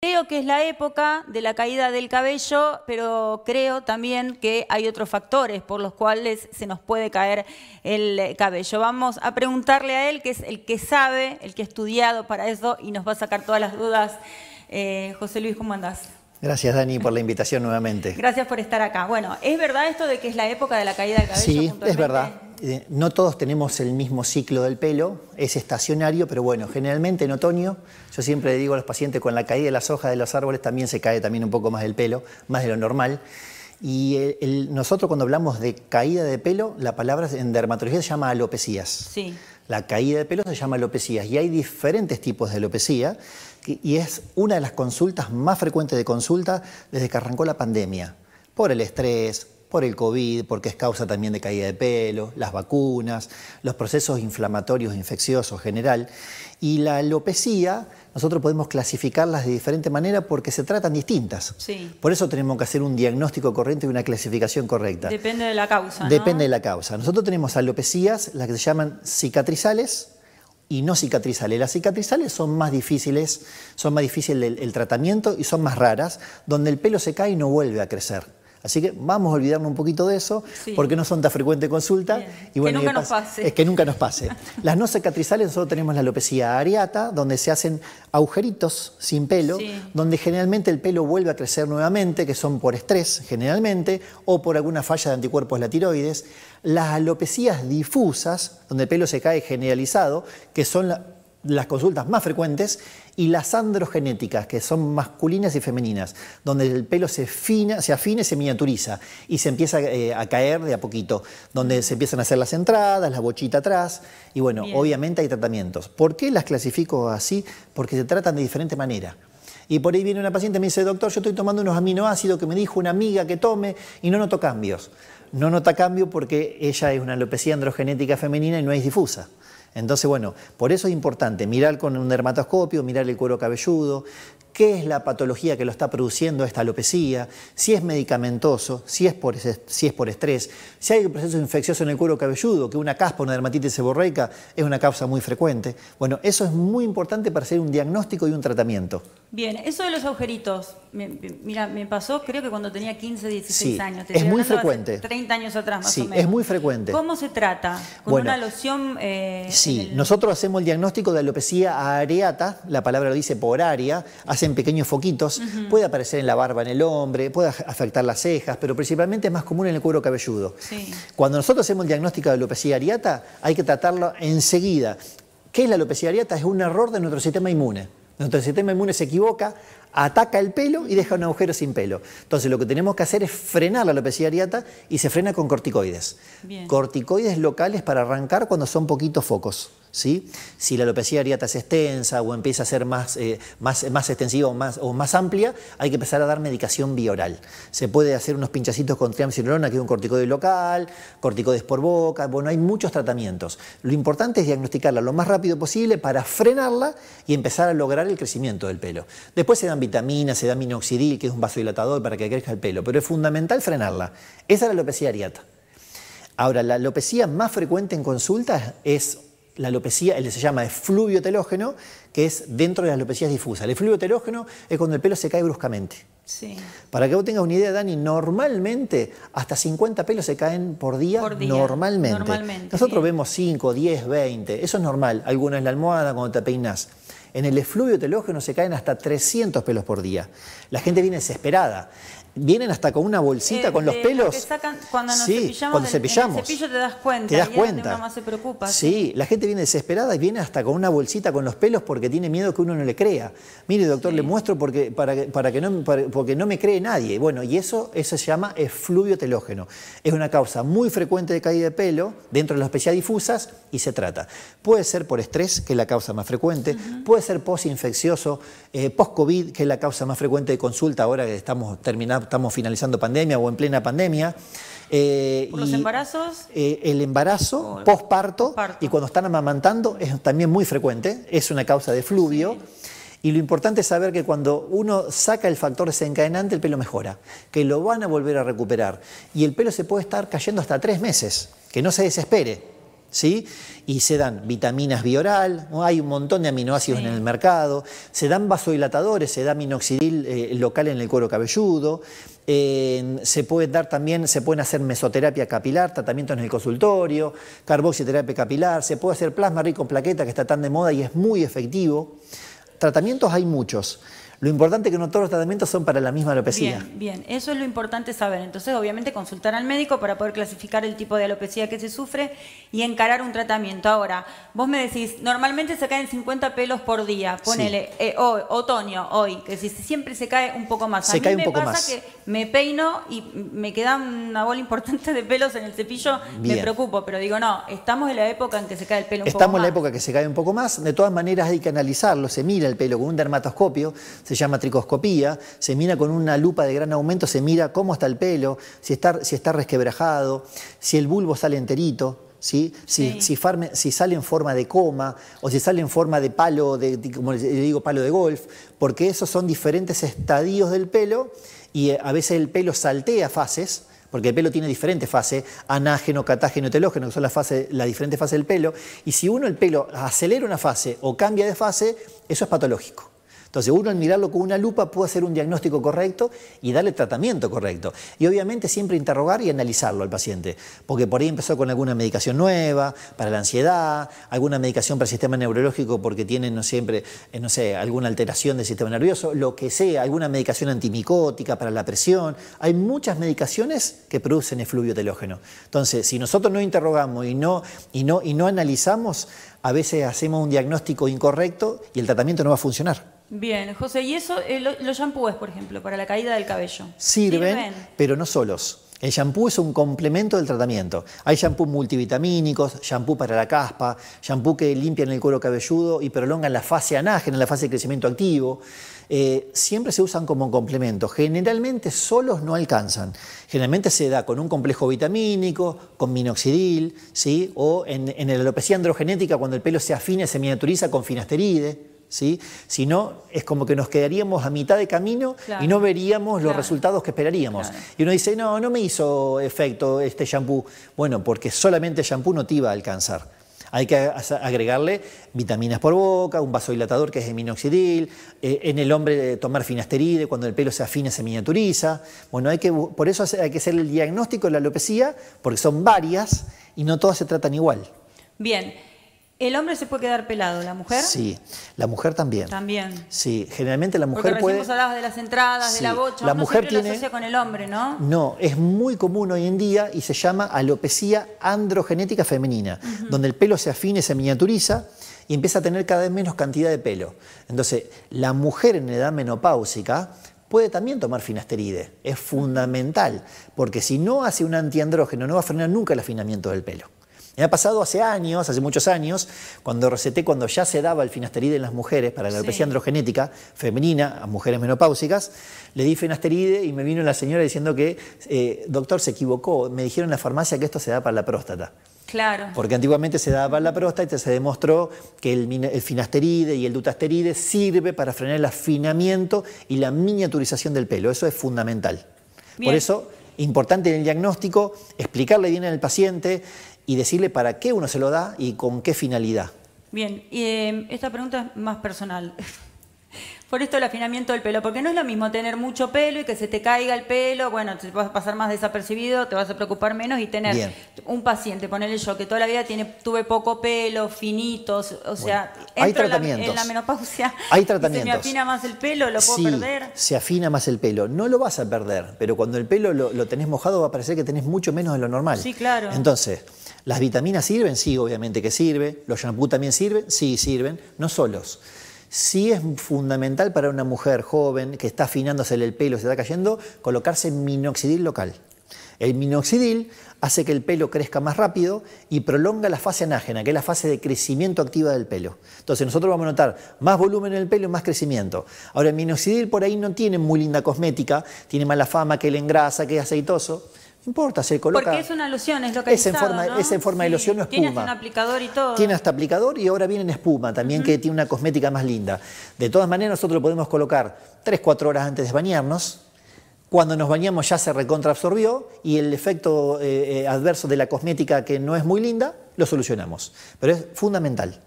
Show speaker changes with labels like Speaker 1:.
Speaker 1: Creo que es la época de la caída del cabello, pero creo también que hay otros factores por los cuales se nos puede caer el cabello. Vamos a preguntarle a él, que es el que sabe, el que ha estudiado para eso y nos va a sacar todas las dudas. José Luis, ¿cómo andás?
Speaker 2: Gracias, Dani, por la invitación nuevamente.
Speaker 1: Gracias por estar acá. Bueno, ¿es verdad esto de que es la época de la caída del cabello?
Speaker 2: Sí, es verdad. No todos tenemos el mismo ciclo del pelo, es estacionario, pero bueno, generalmente en otoño, yo siempre le digo a los pacientes, con la caída de las hojas de los árboles también se cae también un poco más el pelo, más de lo normal. Y nosotros cuando hablamos de caída de pelo, la palabra en dermatología se llama alopecías. Sí. La caída de pelo se llama alopecías y hay diferentes tipos de alopecia y es una de las consultas más frecuentes de consulta desde que arrancó la pandemia, por el estrés, por el COVID, porque es causa también de caída de pelo, las vacunas, los procesos inflamatorios infecciosos general. Y la alopecia nosotros podemos clasificarlas de diferente manera porque se tratan distintas. Sí. Por eso tenemos que hacer un diagnóstico correcto y una clasificación correcta.
Speaker 1: Depende de la causa, ¿no?
Speaker 2: Depende de la causa. Nosotros tenemos alopecias, las que se llaman cicatrizales y no cicatrizales. Las cicatrizales son más difíciles el tratamiento y son más raras, donde el pelo se cae y no vuelve a crecer. Así que vamos a olvidarnos un poquito de eso, sí, porque no son tan frecuente consulta. Y bueno,
Speaker 1: que nunca nos pase.
Speaker 2: Es que nunca nos pase. Las no cicatrizales, nosotros tenemos la alopecia areata, donde se hacen agujeritos sin pelo, sí, donde generalmente el pelo vuelve a crecer nuevamente, que son por estrés generalmente, o por alguna falla de anticuerpos de la tiroides. Las alopecias difusas, donde el pelo se cae generalizado, que son las consultas más frecuentes, y las androgenéticas, que son masculinas y femeninas, donde el pelo se afina y se miniaturiza y se empieza a caer de a poquito, donde se empiezan a hacer las entradas, la bochita atrás, y bueno, bien, obviamente hay tratamientos. ¿Por qué las clasifico así? Porque se tratan de diferente manera. Y por ahí viene una paciente y me dice, doctor, yo estoy tomando unos aminoácidos que me dijo una amiga que tome y no noto cambios. No nota cambio porque ella es una alopecia androgenética femenina y no es difusa. Entonces, bueno, por eso es importante mirar con un dermatoscopio, mirar el cuero cabelludo, qué es la patología que lo está produciendo esta alopecia, si es medicamentoso, si es por estrés, si hay un proceso infeccioso en el cuero cabelludo, que una caspa, una dermatitis seborreica es una causa muy frecuente. Bueno, eso es muy importante para hacer un diagnóstico y un tratamiento.
Speaker 1: Bien, eso de los agujeritos, mira, me pasó creo que cuando tenía 15, 16 años.
Speaker 2: Es muy frecuente.
Speaker 1: 30 años atrás más o menos.
Speaker 2: Sí, es muy frecuente.
Speaker 1: ¿Cómo se trata? ¿Con una loción?
Speaker 2: Sí, nosotros hacemos el diagnóstico de alopecia areata, la palabra lo dice por área, hacen pequeños foquitos, puede aparecer en la barba en el hombre, puede afectar las cejas, pero principalmente es más común en el cuero cabelludo. Sí. Cuando nosotros hacemos el diagnóstico de alopecia areata, hay que tratarlo enseguida. ¿Qué es la alopecia areata? Es un error de nuestro sistema inmune. Nuestro sistema inmune se equivoca, ataca el pelo y deja un agujero sin pelo. Entonces lo que tenemos que hacer es frenar la alopecia areata y se frena con corticoides. Bien. Corticoides locales para arrancar cuando son poquitos focos. ¿Sí? Si la alopecia areata es extensa o empieza a ser más extensiva o más amplia, hay que empezar a dar medicación bioral. Se puede hacer unos pinchacitos con triamcinolona, que es un corticoide local, corticoides por boca, bueno, hay muchos tratamientos. Lo importante es diagnosticarla lo más rápido posible para frenarla y empezar a lograr el crecimiento del pelo. Después se dan vitaminas, se da minoxidil, que es un vasodilatador para que crezca el pelo, pero es fundamental frenarla. Esa es la alopecia areata. Ahora, la alopecia más frecuente en consultas es la alopecia, se llama efluvio telógeno, que es dentro de las alopecias difusas. El efluvio telógeno es cuando el pelo se cae bruscamente. Sí. Para que vos tengas una idea, Dani, normalmente hasta 50 pelos se caen por día. Normalmente. Nosotros vemos 5, 10, 20, eso es normal. Algunos en la almohada cuando te peinas. En el efluvio telógeno se caen hasta 300 pelos por día. La gente viene desesperada. Vienen hasta con una bolsita con los pelos.
Speaker 1: Que sacan cuando nos
Speaker 2: cepillamos. En el
Speaker 1: cepillo te das cuenta.
Speaker 2: Te das cuenta.
Speaker 1: Uno más se preocupa.
Speaker 2: Sí, la gente viene desesperada y viene hasta con una bolsita con los pelos porque tiene miedo que uno no le crea. Mire, doctor, le muestro porque no me cree nadie. Bueno, y eso se llama efluvio telógeno. Es una causa muy frecuente de caída de pelo dentro de las alopecias difusas y se trata. Puede ser por estrés, que es la causa más frecuente. Puede ser post-infeccioso, post-COVID, que es la causa más frecuente de consulta ahora que estamos finalizando pandemia o en plena pandemia.
Speaker 1: ¿Por los embarazos?
Speaker 2: El embarazo, posparto y cuando están amamantando es también muy frecuente, es una causa de efluvio. Sí. Y lo importante es saber que cuando uno saca el factor desencadenante, el pelo mejora, que lo van a volver a recuperar. Y el pelo se puede estar cayendo hasta 3 meses, que no se desespere. ¿sí? Y se dan vitaminas bioral, ¿no? Hay un montón de aminoácidos en el mercado, se dan vasodilatadores, se da minoxidil local en el cuero cabelludo, se puede dar también, se pueden hacer mesoterapia capilar, tratamientos en el consultorio, carboxiterapia capilar, se puede hacer plasma rico en plaqueta, que está tan de moda y es muy efectivo. Tratamientos hay muchos. Lo importante es que no todos los tratamientos son para la misma alopecia.
Speaker 1: Bien, bien, eso es lo importante saber. Entonces, obviamente, consultar al médico para poder clasificar el tipo de alopecia que se sufre y encarar un tratamiento. Ahora, vos me decís, normalmente se caen 50 pelos por día. Ponele, sí. Otoño, hoy, que si siempre se cae un poco más.
Speaker 2: Se cae un poco más.
Speaker 1: A mí me pasa que me peino y me queda una bola importante de pelos en el cepillo. Bien. Me preocupo, pero digo, no, estamos en la época en que se cae el pelo un poco más.
Speaker 2: Estamos en la época que se cae un poco más. De todas maneras, hay que analizarlo. Se mira el pelo con un dermatoscopio, se llama tricoscopía, se mira con una lupa de gran aumento, se mira cómo está el pelo, si está resquebrajado, si el bulbo sale enterito, ¿sí? Si sale en forma de coma o si sale en forma de palo, como le digo, palo de golf, porque esos son diferentes estadios del pelo y a veces el pelo saltea fases, porque el pelo tiene diferentes fases, anágeno, catágeno y telógeno, que son las diferentes fases del pelo, y si el pelo acelera una fase o cambia de fase, eso es patológico. Entonces uno al mirarlo con una lupa puede hacer un diagnóstico correcto y darle tratamiento correcto. Y obviamente siempre interrogar y analizarlo al paciente, porque por ahí empezó con alguna medicación nueva para la ansiedad, alguna medicación para el sistema neurológico porque tiene alguna alteración del sistema nervioso, lo que sea, alguna medicación antimicótica para la presión. Hay muchas medicaciones que producen efluvio telógeno. Entonces, si nosotros no interrogamos y no analizamos, a veces hacemos un diagnóstico incorrecto y el tratamiento no va a funcionar.
Speaker 1: Bien, José, ¿y eso, los shampoos, por ejemplo, para la caída del cabello?
Speaker 2: Sirven, pero no solos. El shampoo es un complemento del tratamiento. Hay shampoos multivitamínicos, shampoo para la caspa, shampoo que limpian el cuero cabelludo y prolongan la fase anágena, la fase de crecimiento activo. Siempre se usan como complemento. Generalmente solos no alcanzan. Generalmente se da con un complejo vitamínico, con minoxidil, ¿sí? O en la alopecia androgenética, cuando el pelo se afina y se miniaturiza, con finasteride. ¿Sí? Si no, es como que nos quedaríamos a mitad de camino, claro, y no veríamos los resultados que esperaríamos. Claro. Y uno dice, no me hizo efecto este shampoo. Bueno, porque solamente el shampoo no te iba a alcanzar. Hay que agregarle vitaminas por boca, un vasodilatador que es el minoxidil, en el hombre tomar finasteride, cuando el pelo se afina se miniaturiza. Bueno, por eso hay que hacer el diagnóstico de la alopecia, porque son varias y no todas se tratan igual.
Speaker 1: Bien. ¿El hombre se puede quedar pelado? ¿La mujer?
Speaker 2: Sí, la mujer también.
Speaker 1: También.
Speaker 2: Sí, generalmente la mujer
Speaker 1: puede... Porque
Speaker 2: puede...
Speaker 1: recién vos hablabas de las entradas, sí, de la bocha,
Speaker 2: la mujer
Speaker 1: siempre lo asocia con el hombre, ¿no?
Speaker 2: No, es muy común hoy en día y se llama alopecia androgenética femenina, donde el pelo se afina y se miniaturiza y empieza a tener cada vez menos cantidad de pelo. Entonces, la mujer en edad menopáusica puede también tomar finasteride, es fundamental, porque si no hace un antiandrógeno no va a frenar nunca el afinamiento del pelo. Me ha pasado hace muchos años, cuando receté, cuando ya se daba el finasteride en las mujeres para la alopecia androgenética femenina, a mujeres menopáusicas, le di finasteride y me vino la señora diciendo que, doctor, se equivocó, me dijeron en la farmacia que esto se da para la próstata.
Speaker 1: Claro. Porque
Speaker 2: antiguamente se daba para la próstata y se demostró que el finasteride y el dutasteride sirve para frenar el afinamiento y la miniaturización del pelo. Eso es fundamental. Bien. Por eso, importante en el diagnóstico, explicarle bien al paciente y decirle para qué uno se lo da y con qué finalidad.
Speaker 1: Bien, y esta pregunta es más personal. Por esto el afinamiento del pelo, porque no es lo mismo tener mucho pelo y que se te caiga el pelo, bueno, te vas a pasar más desapercibido, te vas a preocupar menos, y tener un paciente, ponele yo, que toda la vida tuve poco pelo, finitos, o sea,
Speaker 2: hay tratamientos.
Speaker 1: En la menopausia,
Speaker 2: hay tratamientos.
Speaker 1: ¿Se me afina más el pelo? ¿Lo puedo perder?
Speaker 2: Se afina más el pelo. No lo vas a perder, pero cuando el pelo lo tenés mojado va a parecer que tenés mucho menos de lo normal.
Speaker 1: Sí, claro.
Speaker 2: Entonces, ¿las vitaminas sirven? Sí, obviamente que sirven. ¿Los shampoos también sirven? Sí, sirven. No solos. Sí es fundamental para una mujer joven que está afinándosele el pelo, se está cayendo, colocarse minoxidil local. El minoxidil hace que el pelo crezca más rápido y prolonga la fase anágena, que es la fase de crecimiento activa del pelo. Entonces nosotros vamos a notar más volumen en el pelo y más crecimiento. Ahora el minoxidil por ahí no tiene muy linda cosmética, tiene mala fama, que le engrasa, que es aceitoso. No importa, se coloca...
Speaker 1: Porque es una loción, es localizado, ¿no?
Speaker 2: Es en forma de loción o espuma.
Speaker 1: Tiene hasta un aplicador y todo.
Speaker 2: Tiene hasta aplicador y ahora viene en espuma también, que tiene una cosmética más linda. De todas maneras, nosotros lo podemos colocar 3-4 horas antes de bañarnos. Cuando nos bañamos ya se recontraabsorbió y el efecto adverso de la cosmética, que no es muy linda, lo solucionamos. Pero es fundamental.